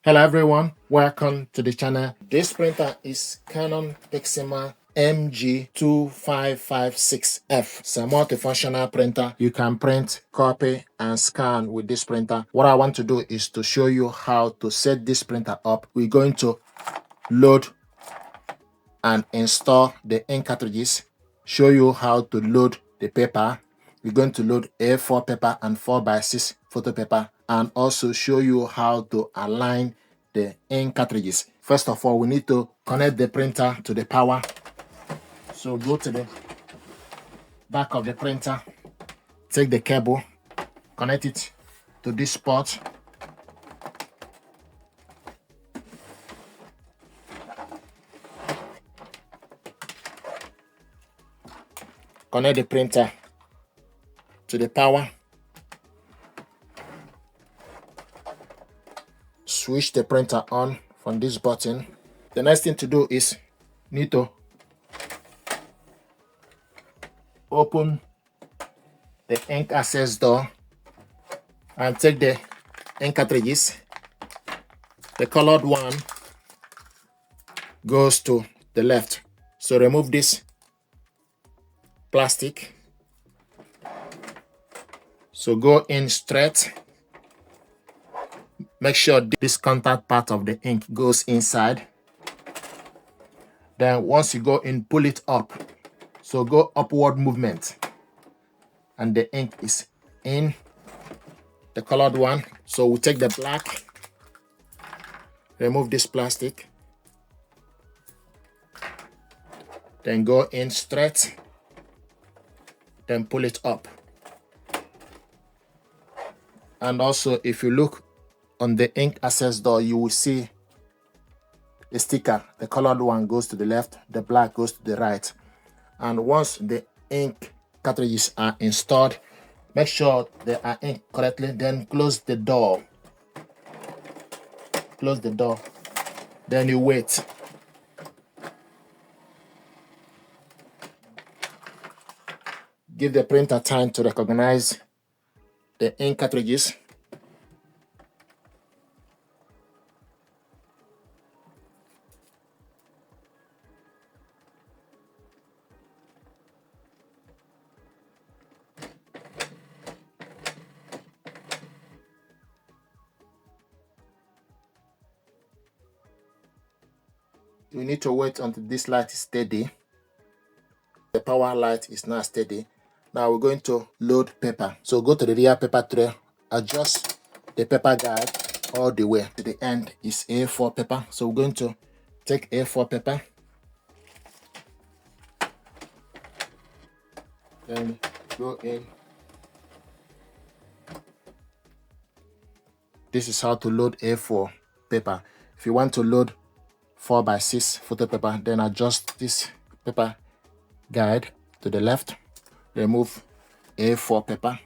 Hello everyone, welcome to the channel. This printer is Canon Pixma MG2556S. It's a multifunctional printer. You can print, copy, and scan with this printer. What I want to do is to show you how to set this printer up. We're going to load and install the ink cartridges, show you how to load the paper. We're going to load A4 paper and 4x6 photo paper, and also show you how to align the ink cartridges. First of all, we need to connect the printer to the power. So go to the back of the printer, take the cable, connect it to this port. Connect the printer to the power. Switch the printer on from this button. The next thing to do is need to open the ink access door and take the ink cartridges. The colored one goes to the left. So remove this plastic. So go in straight. Make sure this contact part of the ink goes inside. Then once you go in, pull it up. So go upward movement. And the ink is in the colored one. So we take the black, remove this plastic, then go in straight, then pull it up. And also, if you look on the ink access door, you will see the sticker. The colored one goes to the left, the black goes to the right. And once the ink cartridges are installed, make sure they are inked correctly, then close the door. Close the door. Then you wait. Give the printer time to recognize the ink cartridges. You need to wait until this light is steady. The power light is now steady. Now we're going to load paper. So go to the rear paper tray, adjust the paper guide all the way to the end is A4 paper. So we're going to take A4 paper, then go in. This is how to load A4 paper. If you want to load 4x6 photo paper, then adjust this paper guide to the left, remove A4 paper.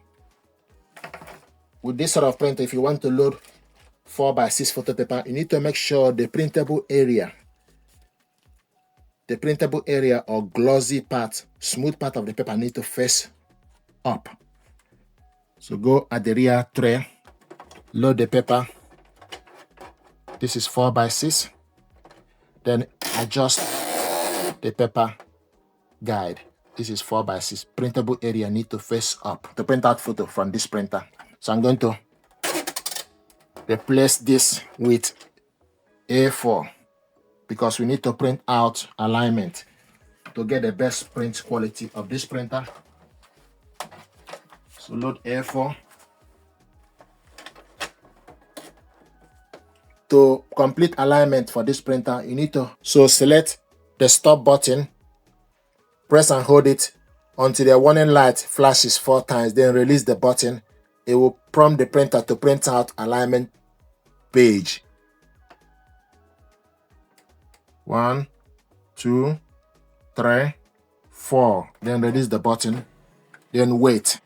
With this sort of printer, if you want to load 4x6 photo paper, you need to make sure the printable area or glossy part, smooth part of the paper need to face up. So go at the rear tray, load the paper. This is 4x6. Then adjust the paper guide. This is 4x6. Printable area need to face up to print out photo from this printer. So I'm going to replace this with A4 because we need to print out alignment to get the best print quality of this printer. So load A4. To complete alignment for this printer, you need to select the stop button, press and hold it until the warning light flashes 4 times, then release the button. It will prompt the printer to print out alignment page. 1, 2, 3, 4. Then release the button, then wait.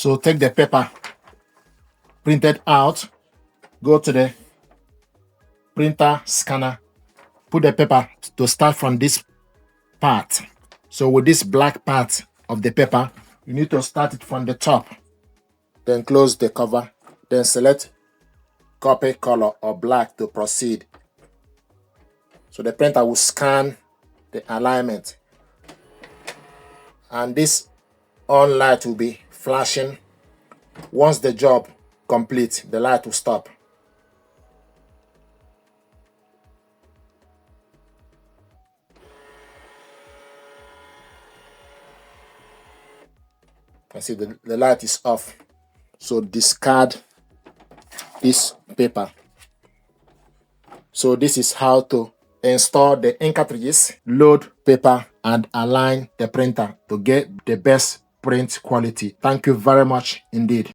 So take the paper printed out, go to the printer scanner, put the paper to start from this part. So with this black part of the paper, you need to start it from the top. Then close the cover. Then select copy color or black to proceed. So the printer will scan the alignment. And this on light will be flashing. Once the job complete, the light will stop. You can see the light is off. So discard this paper. So this is how to install the ink cartridges, load paper, and align the printer to get the best print quality. Thank you very much indeed.